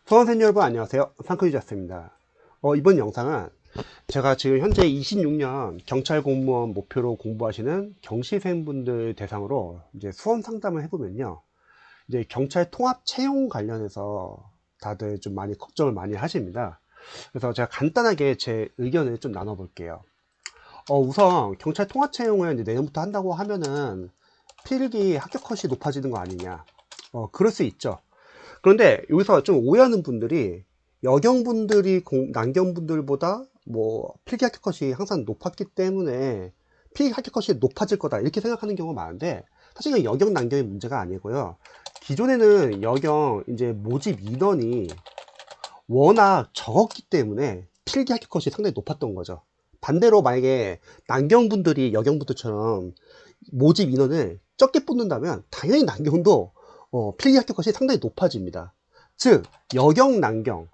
수험생 여러분 안녕하세요. 상크유자스입니다. 이번 영상은 제가 지금 현재 26년 경찰 공무원 목표로 공부하시는 경시생분들 대상으로 이제 수험 상담을 해보면요. 이제 경찰 통합 채용 관련해서 다들 좀 많이 걱정을 많이 하십니다. 그래서 제가 간단하게 제 의견을 좀 나눠볼게요. 우선 경찰 통합 채용을 이제 내년부터 한다고 하면은 필기 합격 컷이 높아지는 거 아니냐. 그럴 수 있죠. 그런데 여기서 좀 오해하는 분들이 여경분들이 남경분들보다 뭐 필기 합격 컷이 항상 높았기 때문에 필기 합격 컷이 높아질 거다 이렇게 생각하는 경우가 많은데, 사실 이건 여경 남경의 문제가 아니고요. 기존에는 여경 이제 모집 인원이 워낙 적었기 때문에 필기 합격 컷이 상당히 높았던 거죠. 반대로 만약에 남경분들이 여경분들처럼 모집 인원을 적게 뽑는다면 당연히 남경도 필기 합격 컷이 상당히 높아집니다. 즉 여경 남경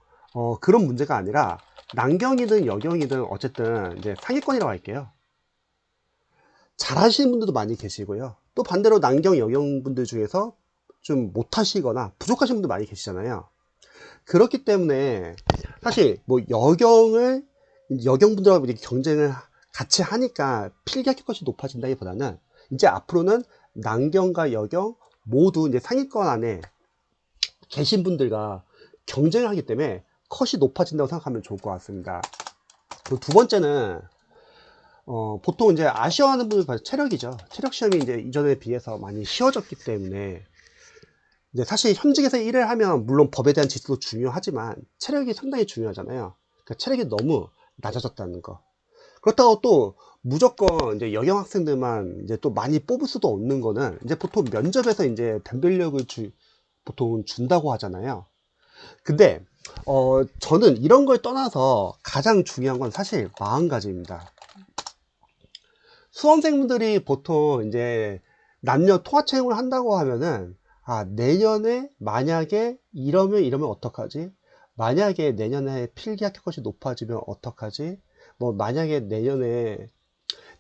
그런 문제가 아니라 남경이든 여경이든 어쨌든 이제 상위권이라고 할게요. 잘하시는 분들도 많이 계시고요. 또 반대로 남경 여경 분들 중에서 좀 못하시거나 부족하신 분도 많이 계시잖아요. 그렇기 때문에 사실 뭐 여경분들하고 이렇게 경쟁을 같이 하니까 필기 합격 컷이 높아진다기보다는 이제 앞으로는 남경과 여경 모두 이제 상위권 안에 계신 분들과 경쟁을 하기 때문에 컷이 높아진다고 생각하면 좋을 것 같습니다. 그리고 두 번째는 보통 이제 아쉬워하는 분들 봐서 체력이죠. 체력 시험이 이제 이전에 비해서 많이 쉬워졌기 때문에 이제 사실 현직에서 일을 하면 물론 법에 대한 지식도 중요하지만 체력이 상당히 중요하잖아요. 그러니까 체력이 너무 낮아졌다는 거. 그렇다고 또 무조건 이제 여경 학생들만 이제 또 많이 뽑을 수도 없는 거는, 이제 보통 면접에서 이제 변별력을 보통 준다고 하잖아요. 근데 저는 이런 걸 떠나서 가장 중요한 건 사실 마음가짐입니다. 수험생분들이 보통 이제 남녀 통합 채용을 한다고 하면은, 내년에 만약에 이러면 어떡하지? 만약에 내년에 필기 합격 컷이 높아지면 어떡하지? 뭐 만약에 내년에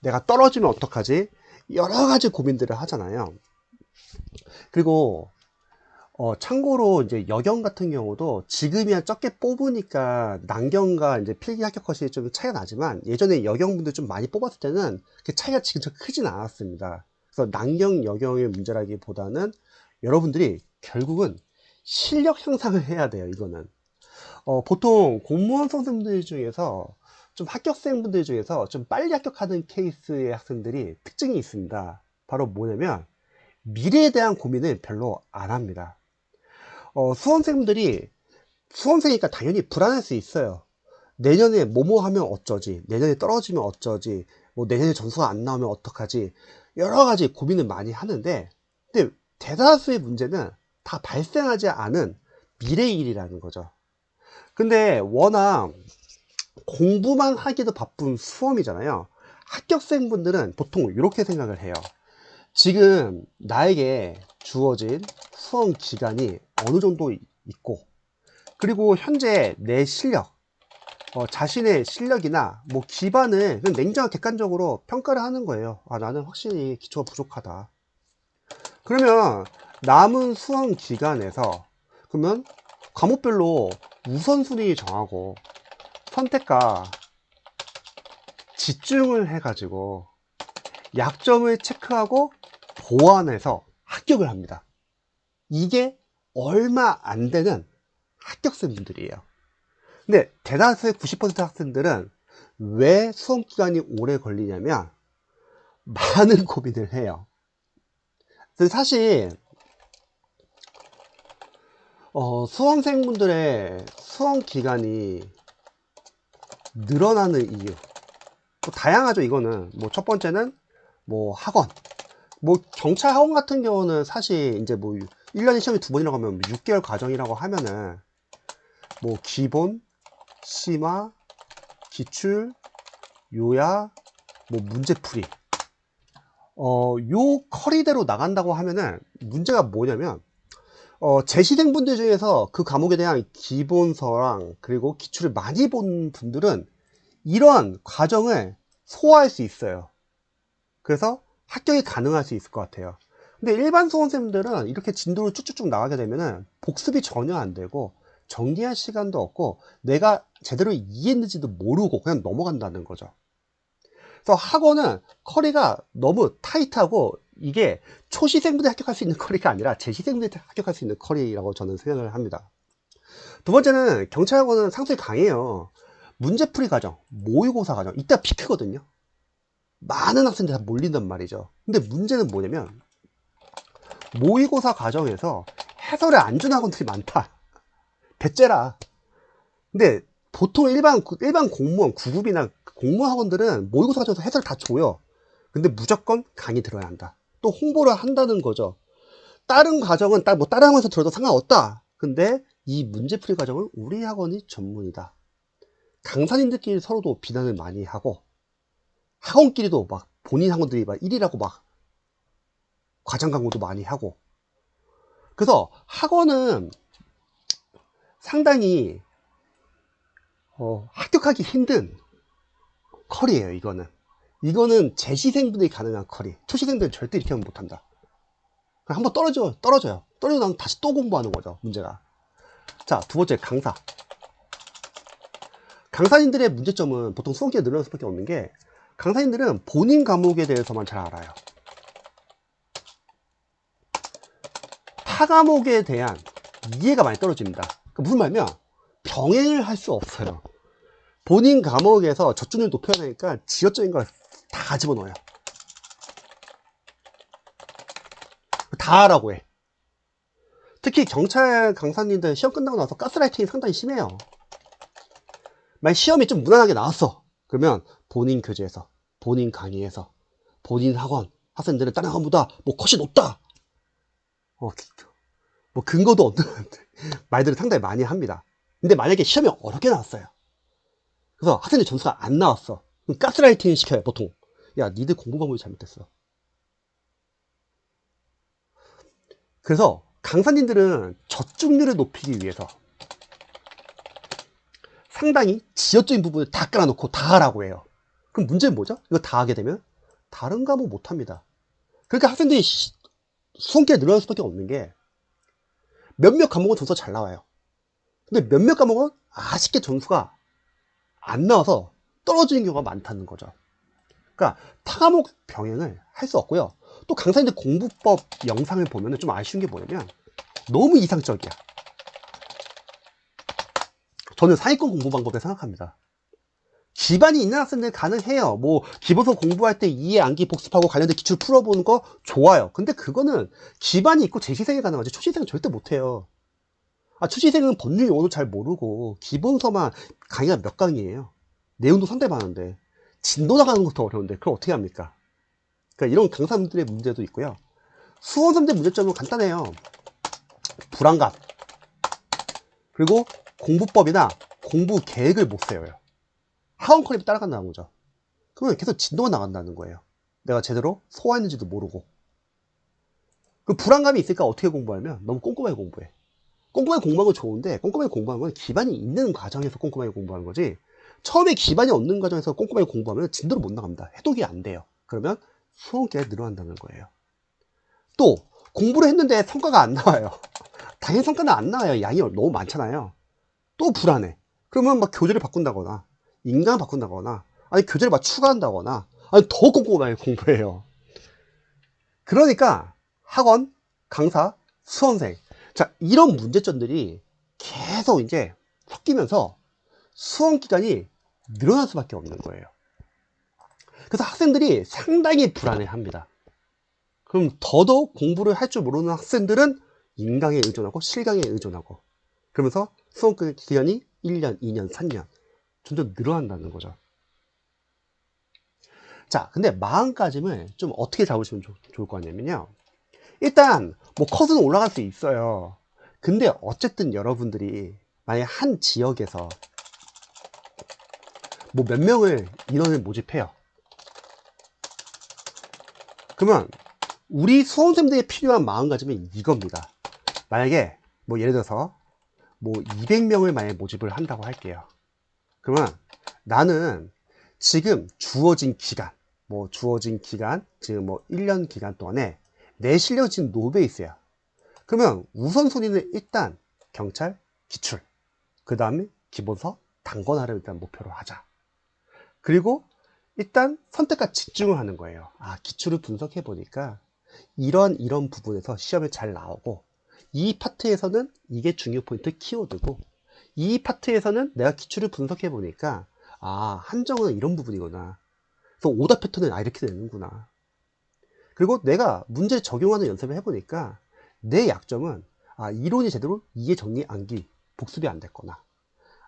내가 떨어지면 어떡하지? 여러 가지 고민들을 하잖아요. 그리고 참고로 이제 여경 같은 경우도 지금이야 적게 뽑으니까 남경과 이제 필기 합격 컷이 좀 차이가 나지만, 예전에 여경분들 좀 많이 뽑았을 때는 그 차이가 지금처럼 크진 않았습니다. 그래서 남경 여경의 문제라기보다는 여러분들이 결국은 실력 향상을 해야 돼요. 이거는 보통 공무원 선생님들 중에서 좀 합격생분들 중에서 좀 빨리 합격하는 케이스의 학생들이 특징이 있습니다. 바로 뭐냐면 미래에 대한 고민을 별로 안 합니다. 수험생이니까 당연히 불안할 수 있어요. 내년에 뭐뭐 하면 어쩌지, 내년에 떨어지면 어쩌지, 뭐 내년에 점수가 안 나오면 어떡하지, 여러 가지 고민을 많이 하는데, 근데 대다수의 문제는 다 발생하지 않은 미래 일이라는 거죠. 근데 워낙 공부만 하기도 바쁜 수험이잖아요. 합격생분들은 보통 이렇게 생각을 해요. 지금 나에게 주어진 수험 기간이 어느 정도 있고, 그리고 현재 내 실력, 자신의 실력이나 뭐 기반을 그냥 냉정하게 객관적으로 평가를 하는 거예요. 나는 확실히 기초가 부족하다. 그러면 남은 수험 기간에서 그러면 과목별로 우선순위 정하고 선택과 집중을 해가지고 약점을 체크하고 보완해서 합격을 합니다. 이게 얼마 안 되는 합격생분들이에요. 근데 대다수의 90% 학생들은 왜 수험 기간이 오래 걸리냐면 많은 고민을 해요. 그래서 사실 수험생분들의 수험 기간이 늘어나는 이유 뭐 다양하죠. 이거는 뭐 첫 번째는 뭐 학원, 뭐 경찰 학원 같은 경우는 사실 이제 뭐 1년에 시험이 두 번이라고 하면 6개월 과정이라고 하면은 뭐 기본, 심화, 기출, 요약, 뭐 문제풀이 요 커리대로 나간다고 하면은 문제가 뭐냐면 재시생분들 중에서 그 과목에 대한 기본서랑 그리고 기출을 많이 본 분들은 이런 과정을 소화할 수 있어요. 그래서 합격이 가능할 수 있을 것 같아요. 근데 일반 수험생들은 이렇게 진도를 쭉쭉쭉 나가게 되면은 복습이 전혀 안 되고 정리할 시간도 없고 내가 제대로 이해했는지도 모르고 그냥 넘어간다는 거죠. 그래서 학원은 커리가 너무 타이트하고 이게 초시생분들이 합격할 수 있는 커리가 아니라 재시생분들이 합격할 수 있는 커리라고 저는 생각을 합니다. 두 번째는 경찰학원은 상당히 강해요. 문제풀이 과정, 모의고사 과정, 이따 피크거든요. 많은 학생들이 다 몰린단 말이죠. 근데 문제는 뭐냐면 모의고사 과정에서 해설을 안 주는 학원들이 많다. 대째라. 근데 보통 일반 공무원, 9급이나 공무원 학원들은 모의고사 과정에서 해설 다 줘요. 근데 무조건 강의 들어야 한다. 또 홍보를 한다는 거죠. 다른 과정은 다른 학원에서 들어도 상관없다. 근데 이 문제풀이 과정은 우리 학원이 전문이다. 강사님들끼리 서로도 비난을 많이 하고 학원끼리도 막 본인 학원들이 막 1위라고 막 과장 광고도 많이 하고. 그래서 학원은 상당히 합격하기 힘든 커리예요. 이거는 재시생분들이 가능한 커리. 초시생들은 절대 이렇게 하면 못한다. 한번 떨어져요. 떨어지고 나면 다시 또 공부하는 거죠. 문제가. 자, 두 번째 강사. 강사님들의 문제점은 보통 수험기가 늘어날 수밖에 없는 게 강사님들은 본인 과목에 대해서만 잘 알아요. 타 과목에 대한 이해가 많이 떨어집니다. 그러니까 무슨 말이냐면 병행을 할 수 없어요. 본인 과목에서 저점을 높여야 되니까 지역적인 걸 다 집어넣어요. 다 하라고 해. 특히 경찰 강사님들 시험 끝나고 나서 가스라이팅이 상당히 심해요. 만약 시험이 좀 무난하게 나왔어. 그러면 본인 교재에서, 본인 강의에서, 본인 학원, 학생들은 다른 학원보다 뭐 컷이 높다. 뭐 근거도 없는 말들을 상당히 많이 합니다. 근데 만약에 시험이 어렵게 나왔어요. 그래서 학생들 점수가 안 나왔어. 그럼 가스라이팅 시켜요, 보통. 야, 니들 공부 방법이 잘못됐어. 그래서 강사님들은 저중률을 높이기 위해서 상당히 지역적인 부분을 다 깔아놓고 다 하라고 해요. 그럼 문제는 뭐죠? 이거 다 하게 되면 다른 과목 못합니다. 그러니까 학생들이 수험기가 늘어날 수밖에 없는 게 몇몇 과목은 점수가 잘 나와요. 근데 몇몇 과목은 아쉽게 점수가 안 나와서 떨어지는 경우가 많다는 거죠. 그러니까 타과목 병행을 할 수 없고요. 또 강사님들 공부법 영상을 보면 좀 아쉬운 게 뭐냐면 너무 이상적이야. 저는 상위권 공부 방법을 생각합니다. 기반이 있는 학생들 가능해요. 뭐 기본서 공부할 때 이해, 암기, 복습하고 관련된 기출 풀어보는 거 좋아요. 근데 그거는 기반이 있고 재시생이 가능하지 초시생은 절대 못해요. 초시생은 법률 용어도 잘 모르고 기본서만 강의가 몇 강이에요. 내용도 상당히 많은데 진도 나가는 것도 어려운데 그걸 어떻게 합니까? 그러니까 이런 강사분들의 문제도 있고요. 수험생들 문제점은 간단해요. 불안감, 그리고 공부법이나 공부 계획을 못 세워요. 학원 커리를 따라간다는 거죠. 그러면 계속 진도가 나간다는 거예요. 내가 제대로 소화했는지도 모르고. 그 불안감이 있으니까 어떻게 공부하면 너무 꼼꼼하게 공부해. 꼼꼼하게 공부하는 건 좋은데 꼼꼼하게 공부하는 건 기반이 있는 과정에서 꼼꼼하게 공부하는 거지, 처음에 기반이 없는 과정에서 꼼꼼하게 공부하면 진도를 못 나갑니다. 해독이 안 돼요. 그러면 수험기가 늘어난다는 거예요. 또 공부를 했는데 성과가 안 나와요. 당연히 성과는 안 나와요. 양이 너무 많잖아요. 또 불안해. 그러면 막 교재를 바꾼다거나 인강을 바꾼다거나 아니 교재를 막 추가한다거나 아니 더 꼼꼼하게 공부해요. 그러니까 학원, 강사, 수험생, 자, 이런 문제점들이 계속 이제 섞이면서 수험 기간이 늘어날 수밖에 없는 거예요. 그래서 학생들이 상당히 불안해 합니다. 그럼 더더욱 공부를 할 줄 모르는 학생들은 인강에 의존하고 실강에 의존하고, 그러면서 수험 기간이 1년, 2년, 3년 점점 늘어난다는 거죠. 자, 근데 마음가짐을 좀 어떻게 잡으시면 좋을 거 아니냐면요. 일단 뭐 컷은 올라갈 수 있어요. 근데 어쨌든 여러분들이 만약 한 지역에서 뭐 몇 명을 인원을 모집해요. 그러면 우리 수험생들이 필요한 마음가짐은 이겁니다. 만약에 뭐 예를 들어서 뭐 200명을 만약 모집을 한다고 할게요. 그러면 나는 지금 주어진 기간, 지금 뭐 1년 기간 동안에 내 실력이 지금 노베이스야. 그러면 우선순위는 일단 경찰 기출, 그 다음에 기본서 단권화를 일단 목표로 하자. 그리고 일단 선택과 집중을 하는 거예요. 기출을 분석해 보니까 이런 부분에서 시험에 잘 나오고, 이 파트에서는 이게 중요 포인트 키워드고, 이 파트에서는 내가 기출을 분석해 보니까 한정은 이런 부분이구나. 그래서 오답 패턴은 이렇게 되는구나. 그리고 내가 문제를 적용하는 연습을 해보니까 내 약점은 이론이 제대로 이해, 정리, 암기, 복습이 안 됐거나,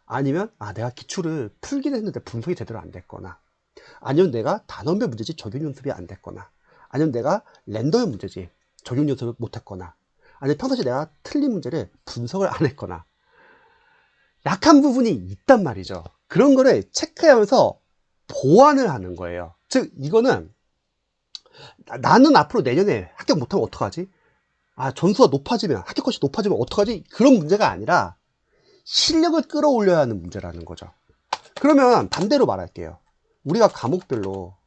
아니면 내가 기출을 풀기는 했는데 분석이 제대로 안 됐거나, 아니면 내가 단원별 문제집 적용 연습이 안 됐거나, 아니면 내가 랜덤 문제집 적용 연습을 못 했거나, 아니면 평상시 내가 틀린 문제를 분석을 안 했거나, 약한 부분이 있단 말이죠. 그런 거를 체크하면서 보완을 하는 거예요. 즉 이거는 나는 앞으로 내년에 합격 못하면 어떡하지? 점수가 높아지면, 합격컷이 높아지면 어떡하지? 그런 문제가 아니라 실력을 끌어올려야 하는 문제라는 거죠. 그러면 반대로 말할게요. 우리가 과목별로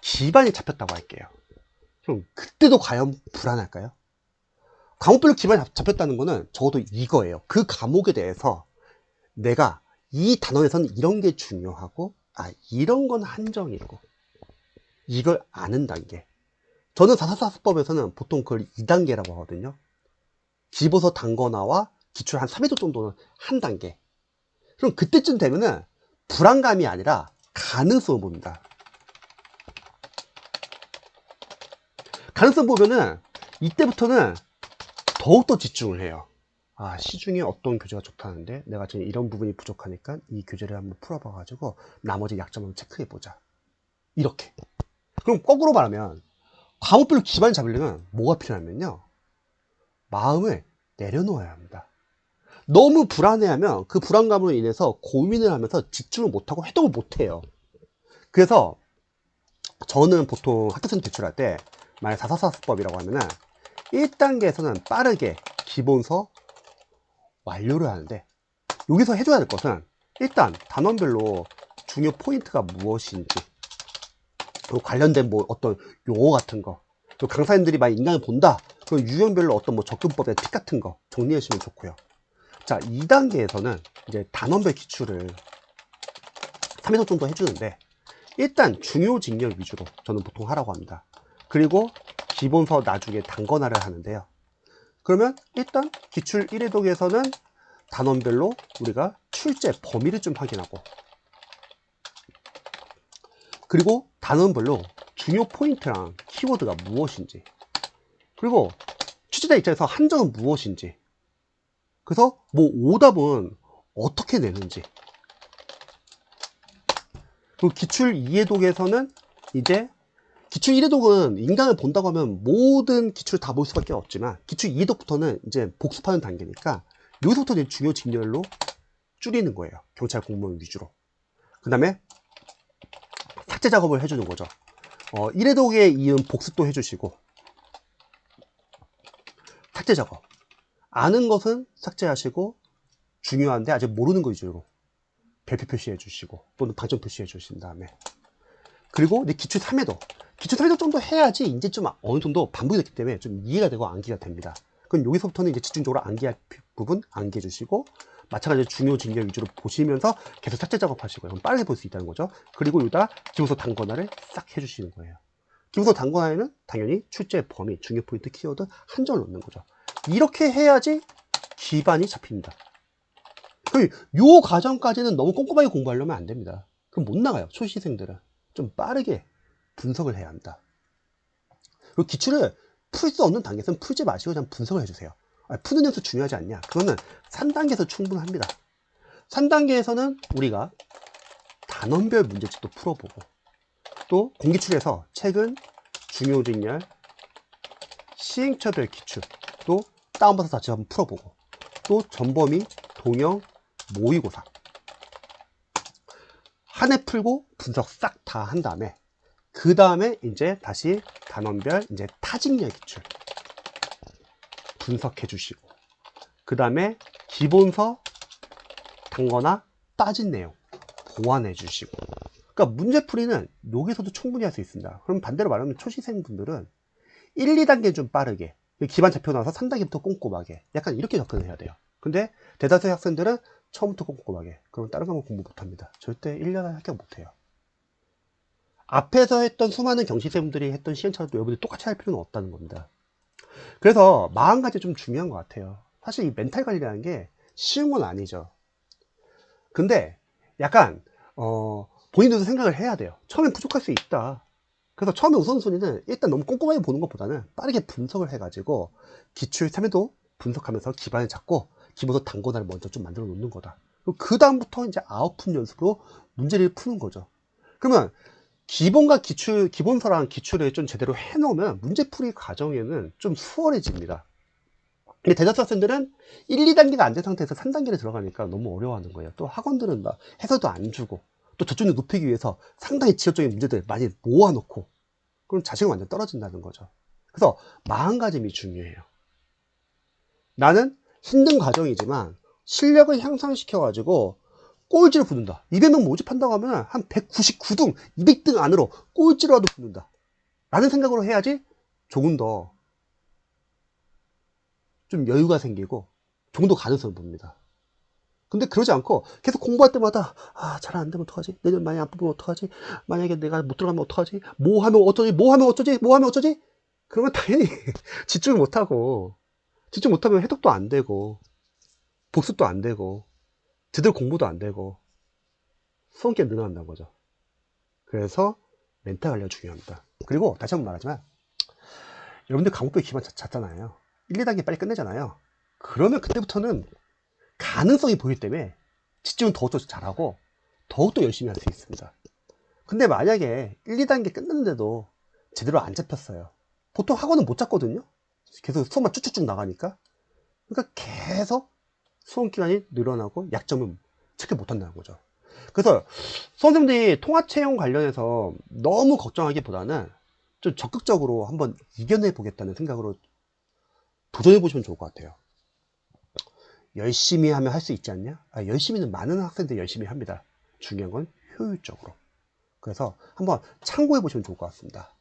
기반이 잡혔다고 할게요. 그럼 그때도 과연 불안할까요? 과목별로 기반이 잡혔다는 거는 적어도 이거예요. 그 과목에 대해서 내가 이 단원에서는 이런 게 중요하고, 이런 건 한정이고, 이걸 아는 단계. 저는 444수법에서는 보통 그걸 2단계라고 하거든요. 기본서 단권화와 기출 한 3회도 정도는 한 단계. 그럼 그때쯤 되면은 불안감이 아니라 가능성을 봅니다. 가능성 보면은 이때부터는 더욱더 집중을 해요. 시중에 어떤 교재가 좋다는데 내가 지금 이런 부분이 부족하니까 이 교재를 한번 풀어봐 가지고 나머지 약점을 체크해 보자. 이렇게. 그럼 거꾸로 말하면 과목별로 기반을 잡으려면 뭐가 필요하면요, 마음을 내려놓아야 합니다. 너무 불안해하면 그 불안감으로 인해서 고민을 하면서 집중을 못하고 해독을 못해요. 그래서 저는 보통 학교생 제출할 때 만약 444수법이라고 하면은 1단계에서는 빠르게 기본서 완료를 하는데, 여기서 해줘야 될 것은 일단 단원별로 중요 포인트가 무엇인지, 그리고 관련된 어떤 용어 같은 거, 또 강사님들이 만약 인강을 본다, 그럼 유형별로 어떤 접근법의 팁 같은 거 정리해 주시면 좋고요. 자, 2단계에서는 이제 단원별 기출을 3회도 정도 해주는데, 일단 중요 직렬 위주로 저는 보통 하라고 합니다. 그리고 기본서 나중에 단권화를 하는데요. 그러면 일단 기출 1회독에서는 단원별로 우리가 출제 범위를 좀 확인하고, 그리고 단원별로 중요 포인트랑 키워드가 무엇인지, 그리고 출제자 입장에서 한정은 무엇인지, 그래서 오답은 어떻게 내는지, 그리고 기출 2회독에서는 이제 기출 1회독은 인강을 본다고 하면 모든 기출을 다 볼 수밖에 없지만, 기출 2회독부터는 이제 복습하는 단계니까 여기서부터 이제 중요 직렬로 줄이는 거예요. 경찰 공무원 위주로. 그 다음에 삭제 작업을 해주는 거죠. 1회독에 이은 복습도 해주시고, 삭제 작업. 아는 것은 삭제하시고, 중요한데 아직 모르는 거 위주로 별표 표시해 주시고, 또는 방점 표시해 주신 다음에, 그리고 이제 기출 3회독. 기출 3회독 정도 해야지 이제 좀 어느 정도 반복이 됐기 때문에 좀 이해가 되고 암기가 됩니다. 그럼 여기서부터는 이제 집중적으로 암기할 부분 암기해 주시고, 마찬가지로 중요 직렬 위주로 보시면서 계속 삭제 작업하시고요. 그럼 빠르게 볼 수 있다는 거죠. 그리고 여기다 기본서 단권화를 싹 해주시는 거예요. 기본서 단권화에는 당연히 출제 범위, 중요 포인트, 키워드 한정을 넣는 거죠. 이렇게 해야지 기반이 잡힙니다. 요 과정까지는 너무 꼼꼼하게 공부하려면 안 됩니다. 그럼 못 나가요. 초시생들은 좀 빠르게 분석을 해야 합니다. 그리고 기출을 풀 수 없는 단계에서는 풀지 마시고 그냥 분석을 해주세요. 푸는 연수 중요하지 않냐? 그거는 3단계에서 충분합니다. 3단계에서는 우리가 단원별 문제집도 풀어보고, 또 공기출에서 최근 중요직렬 시행처별 기출 또 다운받아서 다시 한번 풀어보고, 또 전범위, 동영, 모의고사 한 해 풀고 분석 싹 다 한 다음에, 그 다음에 이제 다시 단원별 이제 타직렬 기출 분석해 주시고, 그 다음에 기본서 단권화 따진 내용 보완해 주시고, 그러니까 문제풀이는 여기서도 충분히 할 수 있습니다. 그럼 반대로 말하면 초시생분들은 1, 2단계 좀 빠르게, 기반 잡혀 나서 3단계부터 꼼꼼하게, 약간 이렇게 접근을 해야 돼요. 근데 대다수의 학생들은 처음부터 꼼꼼하게. 그럼 다른 과목 공부 못합니다. 절대 1년에 합격 못해요. 앞에서 했던 수많은 경시생분들이 했던 시행착오도 여러분들이 똑같이 할 필요는 없다는 겁니다. 그래서 마음가짐이 좀 중요한 것 같아요. 사실 이 멘탈 관리라는 게 쉬운 건 아니죠. 근데 약간 본인들도 생각을 해야 돼요. 처음엔 부족할 수 있다. 그래서 처음에 우선순위는 일단 너무 꼼꼼하게 보는 것보다는 빠르게 분석을 해가지고 기출 3회도 분석하면서 기반을 잡고 기본서 단권화를 먼저 좀 만들어 놓는 거다. 그 다음부터 이제 아웃풋 연습으로 문제를 푸는 거죠. 그러면 기본과 기출, 기본서랑 기출을 좀 제대로 해놓으면 문제풀이 과정에는 좀 수월해집니다. 근데 대다수 학생들은 1, 2단계가 안 된 상태에서 3단계를 들어가니까 너무 어려워하는 거예요. 또 학원들은 막 해설도 안 주고 또 저쪽을 높이기 위해서 상당히 지역적인 문제들 많이 모아놓고 그럼 자신감 완전 떨어진다는 거죠. 그래서 마음가짐이 중요해요. 나는 힘든 과정이지만 실력을 향상시켜가지고 꼴찌를 붙는다. 200명 모집한다고 하면 한 199등, 200등 안으로 꼴찌라도 붙는다. 라는 생각으로 해야지 조금 더 좀 여유가 생기고 조금 더 가능성을 봅니다. 근데 그러지 않고 계속 공부할 때마다 잘 안 되면 어떡하지? 내년 만약에 안 뽑으면 어떡하지? 만약에 내가 못 들어가면 어떡하지? 뭐 하면 어쩌지? 뭐 하면 어쩌지? 뭐 하면 어쩌지? 그러면 당연히 집중을 못하고 집중 못하면 해독도 안 되고 복습도 안 되고 제대로 공부도 안 되고 수험기가 늘어난다는 거죠. 그래서 멘탈 관리가 중요합니다. 그리고 다시 한번 말하지만 여러분들 과목별 기반 잤잖아요. 1, 2단계 빨리 끝내잖아요. 그러면 그때부터는 가능성이 보이기 때문에 집중은 더욱더 잘하고 더욱더 열심히 할 수 있습니다. 근데 만약에 1, 2단계 끝났는데도 제대로 안 잡혔어요. 보통 학원은 못 잡거든요. 계속 수업만 쭉쭉쭉 나가니까. 그러니까 계속 수험 기간이 늘어나고 약점은 체크 못 한다는 거죠. 그래서 선생님들이 통합 채용 관련해서 너무 걱정하기보다는 좀 적극적으로 한번 이겨내 보겠다는 생각으로 도전해 보시면 좋을 것 같아요. 열심히 하면 할 수 있지 않냐? 열심히는 많은 학생들이 열심히 합니다. 중요한 건 효율적으로. 그래서 한번 참고해 보시면 좋을 것 같습니다.